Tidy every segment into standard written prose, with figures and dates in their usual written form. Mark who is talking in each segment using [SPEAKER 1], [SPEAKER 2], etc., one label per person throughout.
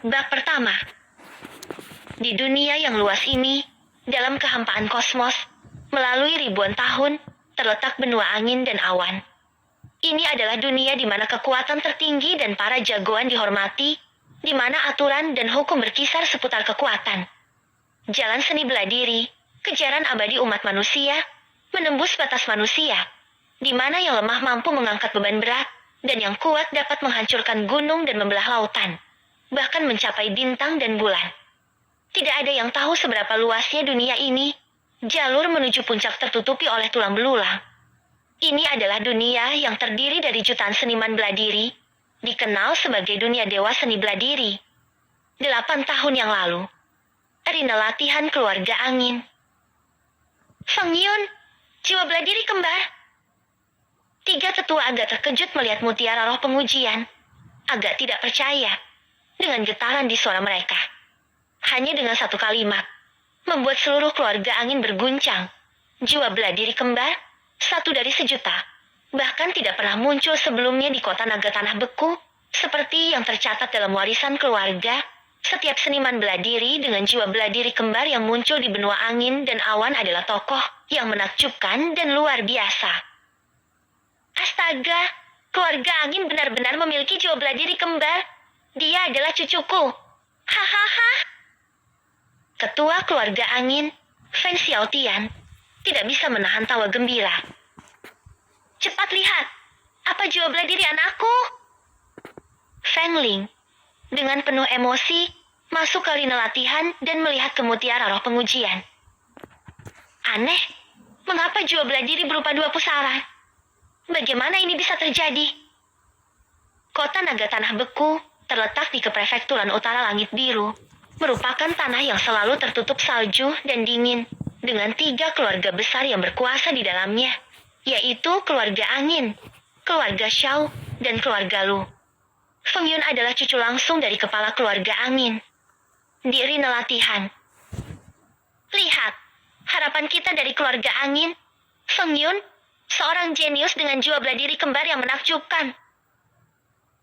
[SPEAKER 1] Bab pertama. Di dunia yang luas ini, dalam kehampaan kosmos, melalui ribuan tahun, terletak benua angin dan awan. Ini adalah dunia di mana kekuatan tertinggi dan para jagoan dihormati, di mana aturan dan hukum berkisar seputar kekuatan. Jalan seni bela diri, kejaran abadi umat manusia, menembus batas manusia, di mana yang lemah mampu mengangkat beban berat, dan yang kuat dapat menghancurkan gunung dan membelah lautan, bahkan mencapai bintang dan bulan. Tidak ada yang tahu seberapa luasnya dunia ini, jalur menuju puncak tertutupi oleh tulang belulang. Ini adalah dunia yang terdiri dari jutaan seniman bela diri, dikenal sebagai dunia dewa seni bela diri. 8 tahun yang lalu, arena latihan keluarga angin. Feng Yun, jiwa bela diri kembar. 3 tetua agak terkejut melihat mutiara roh pengujian. Agak tidak percaya dengan getaran di suara mereka. Hanya dengan satu kalimat, membuat seluruh keluarga angin berguncang. Jiwa bela diri kembar, satu dari sejuta, bahkan tidak pernah muncul sebelumnya di kota naga tanah beku, seperti yang tercatat dalam warisan keluarga. Setiap seniman bela diri dengan jiwa bela diri kembar yang muncul di benua angin dan awan adalah tokoh yang menakjubkan dan luar biasa. Astaga, keluarga angin benar-benar memiliki jiwa bela diri kembar. Dia adalah cucuku. Hahaha. Ketua keluarga angin, Feng Xiaotian, tidak bisa menahan tawa gembira. Cepat lihat, apa jiwa bela diri anakku? Feng Ling, dengan penuh emosi, masuk ke arena latihan dan melihat ke mutiara roh pengujian. Aneh, mengapa jiwa bela diri berupa 2 pusaran? Bagaimana ini bisa terjadi? Kota naga tanah beku terletak di keprefekturan utara langit biru, merupakan tanah yang selalu tertutup salju dan dingin, dengan 3 keluarga besar yang berkuasa di dalamnya, yaitu keluarga angin, keluarga Xiao, dan keluarga Lu. Feng Yun adalah cucu langsung dari kepala keluarga angin. Di arena latihan. Lihat, harapan kita dari keluarga angin, Feng Yun, seorang jenius dengan jiwa bela diri kembar yang menakjubkan.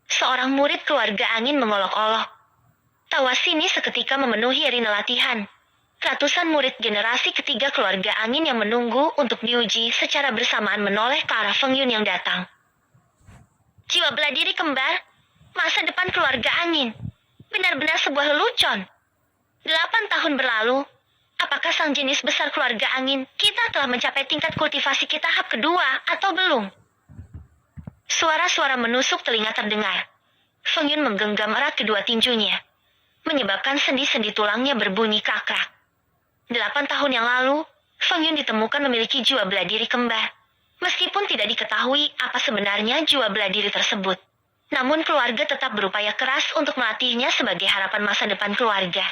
[SPEAKER 1] Seorang murid keluarga angin mengolok-olok. Tawa sinis seketika memenuhi arena latihan. Ratusan murid generasi ketiga keluarga angin yang menunggu untuk diuji secara bersamaan menoleh ke arah Feng Yun yang datang. Jiwa bela diri kembar, masa depan keluarga angin, benar-benar sebuah lelucon. 8 tahun berlalu, apakah sang jenis besar keluarga angin kita telah mencapai tingkat kultivasi kita tahap kedua atau belum? Suara-suara menusuk telinga terdengar. Feng Yun menggenggam erat kedua tinjunya, menyebabkan sendi-sendi tulangnya berbunyi krak-krak. 8 tahun yang lalu, Feng Yun ditemukan memiliki jiwa bela diri kembar. Meskipun tidak diketahui apa sebenarnya jiwa bela diri tersebut, namun keluarga tetap berupaya keras untuk melatihnya sebagai harapan masa depan keluarga.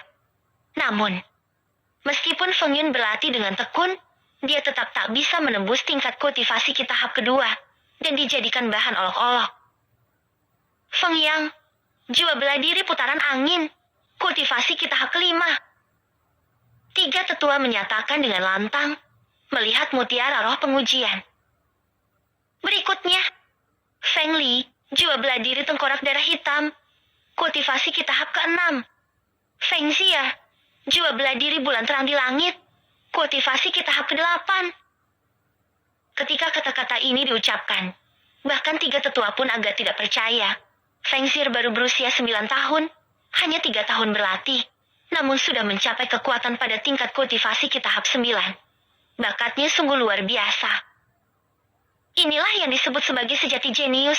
[SPEAKER 1] Namun, meskipun Feng Yun berlatih dengan tekun, dia tetap tak bisa menembus tingkat kultivasi ki tahap kedua, dan dijadikan bahan olok-olok. Feng Yang, jiwa bela diri putaran angin, kultivasi ki tahap kelima. 3 tetua menyatakan dengan lantang, melihat mutiara roh pengujian. Berikutnya, Feng Li, jiwa bela diri tengkorak darah hitam, kultivasi ki tahap ke-6. Feng Xia, jiwa bela diri bulan terang di langit, kultivasi ki tahap ke-8. Ketika kata-kata ini diucapkan, bahkan 3 tetua pun agak tidak percaya. Feng Xia baru berusia 9 tahun, hanya 3 tahun berlatih, namun sudah mencapai kekuatan pada tingkat kultivasi ki tahap 9. Bakatnya sungguh luar biasa. Inilah yang disebut sebagai sejati jenius.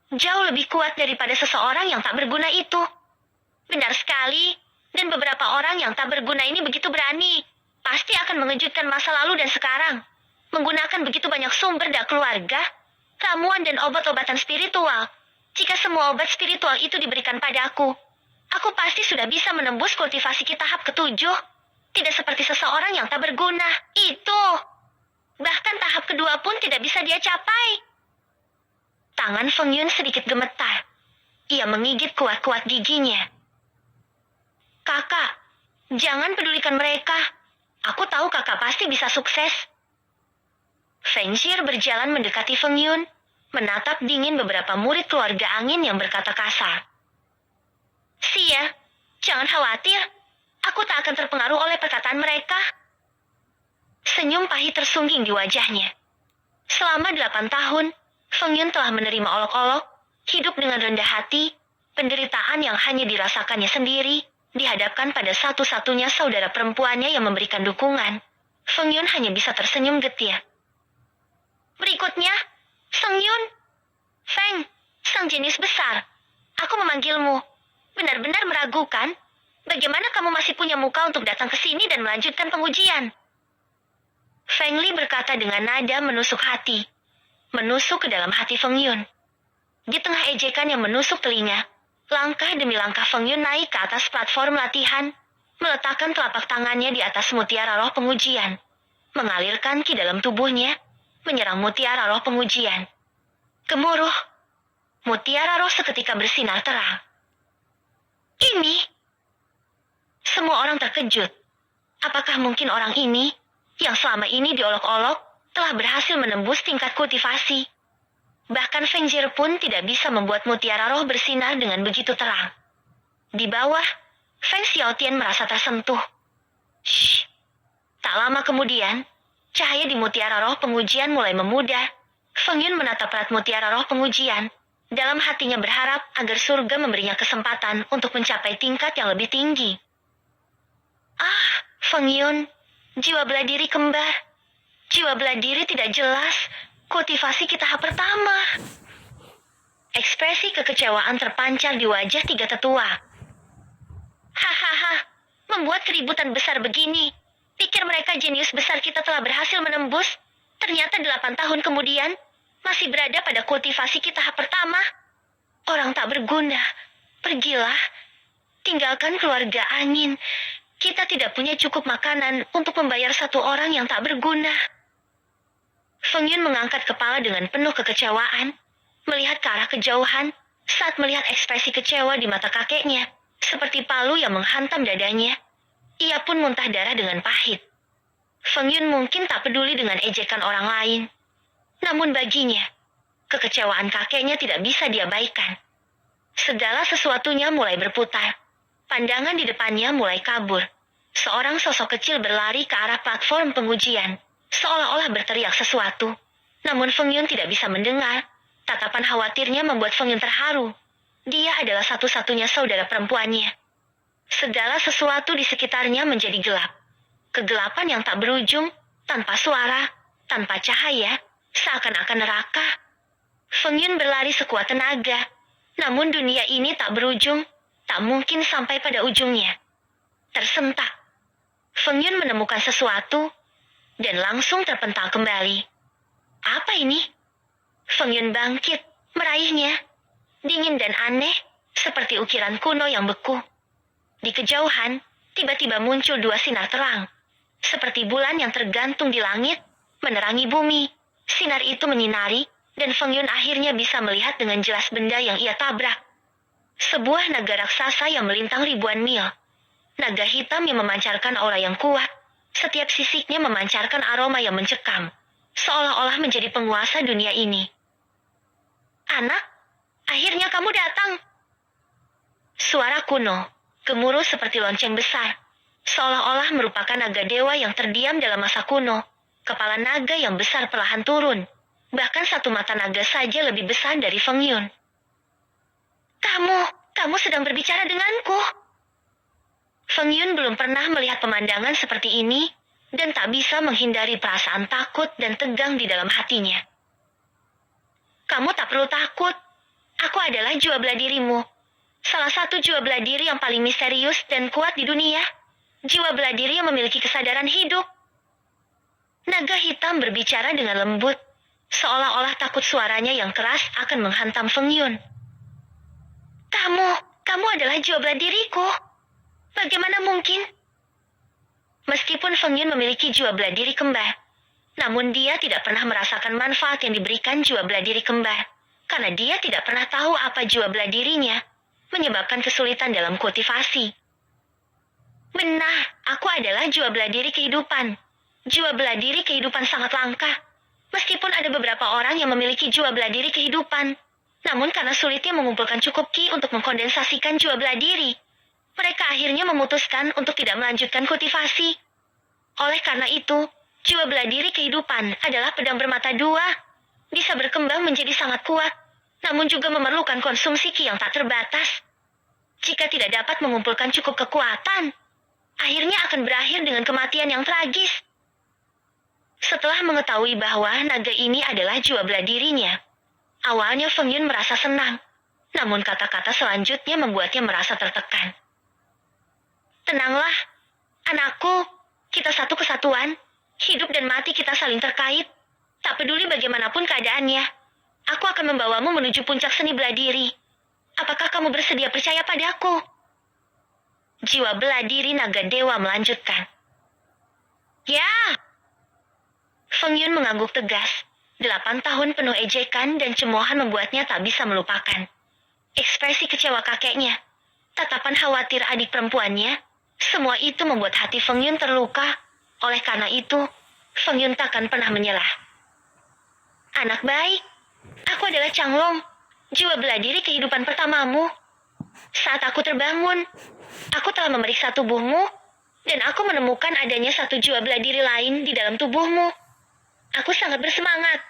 [SPEAKER 1] Jauh lebih kuat daripada seseorang yang tak berguna itu. Benar sekali, dan beberapa orang yang tak berguna ini begitu berani. Pasti akan mengejutkan masa lalu dan sekarang. Menggunakan begitu banyak sumber dan keluarga, ramuan dan obat-obatan spiritual. Jika semua obat spiritual itu diberikan padaku, aku pasti sudah bisa menembus kultivasi ki tahap ke-7. Tidak seperti seseorang yang tak berguna. Itu. Bahkan tahap kedua pun tidak bisa dia capai. Tangan Feng Yun sedikit gemetar. Ia menggigit kuat-kuat giginya. Kakak, jangan pedulikan mereka. Aku tahu kakak pasti bisa sukses. Feng Xia berjalan mendekati Feng Yun, menatap dingin beberapa murid keluarga angin yang berkata kasar. Xia, Jangan khawatir, aku tak akan terpengaruh oleh perkataan mereka. Senyum pahit tersungging di wajahnya. Selama 8 tahun, Feng Yun telah menerima olok-olok, hidup dengan rendah hati, penderitaan yang hanya dirasakannya sendiri, dihadapkan pada satu-satunya saudara perempuannya yang memberikan dukungan. Feng Yun hanya bisa tersenyum getir. Berikutnya, Feng Yun. Feng, sang jenius besar. Aku memanggilmu. Benar-benar meragukan. Bagaimana kamu masih punya muka untuk datang ke sini dan melanjutkan pengujian? Feng Li berkata dengan nada menusuk hati. Menusuk ke dalam hati Feng Yun. Di tengah ejekan yang menusuk telinga, langkah demi langkah Feng Yun naik ke atas platform latihan, meletakkan telapak tangannya di atas mutiara roh pengujian, mengalirkan ki dalam tubuhnya, menyerang mutiara roh pengujian. Gemuruh. Mutiara roh seketika bersinar terang. Ini. Semua orang terkejut. Apakah mungkin orang ini, yang selama ini diolok-olok, telah berhasil menembus tingkat kultivasi? Bahkan Feng Jie pun tidak bisa membuat mutiara roh bersinar dengan begitu terang. Di bawah, Feng Xiaotian merasa tersentuh. Shh. Tak lama kemudian, cahaya di mutiara roh pengujian mulai memudar. Feng Yun menatap erat mutiara roh pengujian. Dalam hatinya berharap agar surga memberinya kesempatan untuk mencapai tingkat yang lebih tinggi. Ah, Feng Yun, jiwa bela diri kembar. Jiwa bela diri tidak jelas. Kultivasi kita tahap pertama. Ekspresi kekecewaan terpancar di wajah tiga tetua. Hahaha, membuat keributan besar begini. Pikir mereka jenius besar kita telah berhasil menembus. Ternyata 8 tahun kemudian, masih berada pada kultivasi kita tahap pertama. Orang tak berguna. Pergilah. Tinggalkan keluarga angin. Kita tidak punya cukup makanan untuk membayar satu orang yang tak berguna. Feng Yun mengangkat kepala dengan penuh kekecewaan, melihat ke arah kejauhan, saat melihat ekspresi kecewa di mata kakeknya, seperti palu yang menghantam dadanya. Ia pun muntah darah dengan pahit. Feng Yun mungkin tak peduli dengan ejekan orang lain. Namun baginya, kekecewaan kakeknya tidak bisa diabaikan. Segala sesuatunya mulai berputar. Pandangan di depannya mulai kabur. Seorang sosok kecil berlari ke arah platform pengujian, seolah-olah berteriak sesuatu. Namun Feng Yun tidak bisa mendengar. Tatapan khawatirnya membuat Feng Yun terharu. Dia adalah satu-satunya saudara perempuannya. Segala sesuatu di sekitarnya menjadi gelap. Kegelapan yang tak berujung, tanpa suara, tanpa cahaya, seakan-akan neraka. Feng Yun berlari sekuat tenaga. Namun dunia ini tak berujung, tak mungkin sampai pada ujungnya. Tersentak. Feng Yun menemukan sesuatu, dan langsung terpental kembali. Apa ini? Feng Yun bangkit, meraihnya. Dingin dan aneh, seperti ukiran kuno yang beku. Di kejauhan, tiba-tiba muncul 2 sinar terang. Seperti bulan yang tergantung di langit, menerangi bumi. Sinar itu menyinari, dan Feng Yun akhirnya bisa melihat dengan jelas benda yang ia tabrak. Sebuah naga raksasa yang melintang ribuan mil. Naga hitam yang memancarkan aura yang kuat. Setiap sisiknya memancarkan aroma yang mencekam. Seolah-olah menjadi penguasa dunia ini. Anak, akhirnya kamu datang. Suara kuno, gemuruh seperti lonceng besar. Seolah-olah merupakan naga dewa yang terdiam dalam masa kuno. Kepala naga yang besar perlahan turun. Bahkan satu mata naga saja lebih besar dari Feng Yun. Kamu sedang berbicara denganku. Feng Yun belum pernah melihat pemandangan seperti ini, dan tak bisa menghindari perasaan takut dan tegang di dalam hatinya. Kamu tak perlu takut. Aku adalah jiwa bela dirimu. Salah satu jiwa bela diri yang paling misterius dan kuat di dunia. Jiwa bela diri yang memiliki kesadaran hidup. Naga hitam berbicara dengan lembut, seolah-olah takut suaranya yang keras akan menghantam Feng Yun. Kamu adalah jiwa bela diriku. Bagaimana mungkin? Meskipun Feng Yun memiliki jiwa bela diri kembar, namun dia tidak pernah merasakan manfaat yang diberikan jiwa bela diri kembar, karena dia tidak pernah tahu apa jiwa bela dirinya, menyebabkan kesulitan dalam kultivasi. Benar, aku adalah jiwa bela diri kehidupan. Jiwa bela diri kehidupan sangat langka. Meskipun ada beberapa orang yang memiliki jiwa bela diri kehidupan, namun karena sulitnya mengumpulkan cukup ki untuk mengkondensasikan jiwa bela diri, Mereka akhirnya memutuskan untuk tidak melanjutkan kultivasi. Oleh karena itu, jiwa bela diri kehidupan adalah pedang bermata dua. Bisa berkembang menjadi sangat kuat, namun juga memerlukan konsumsi ki yang tak terbatas. Jika tidak dapat mengumpulkan cukup kekuatan, akhirnya akan berakhir dengan kematian yang tragis. Setelah mengetahui bahwa naga ini adalah jiwa bela dirinya, awalnya Feng Yun merasa senang, namun kata-kata selanjutnya membuatnya merasa tertekan. Tenanglah, anakku, kita satu kesatuan, hidup dan mati kita saling terkait. Tak peduli bagaimanapun keadaannya, aku akan membawamu menuju puncak seni bela diri. Apakah kamu bersedia percaya padaku? Jiwa bela diri naga dewa melanjutkan. Ya! Feng Yun mengangguk tegas. 8 tahun penuh ejekan dan cemoohan membuatnya tak bisa melupakan ekspresi kecewa kakeknya, tatapan khawatir adik perempuannya. Semua itu membuat hati Feng Yun terluka. Oleh karena itu, Feng Yun takkan pernah menyerah. Anak baik, aku adalah Changlong, jiwa bela diri kehidupan pertamamu. Saat aku terbangun, aku telah memeriksa tubuhmu, dan aku menemukan adanya satu jiwa bela diri lain di dalam tubuhmu. Aku sangat bersemangat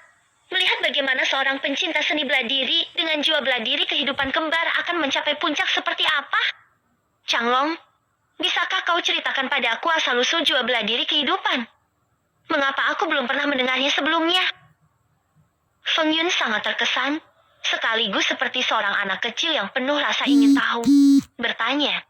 [SPEAKER 1] melihat bagaimana seorang pencinta seni bela diri dengan jiwa bela diri kehidupan kembar akan mencapai puncak seperti apa. Changlong, bisakah kau ceritakan padaku asal-usul jiwa bela diri kehidupan? Mengapa aku belum pernah mendengarnya sebelumnya? Feng Yun sangat terkesan, sekaligus seperti seorang anak kecil yang penuh rasa ingin tahu. Bertanya,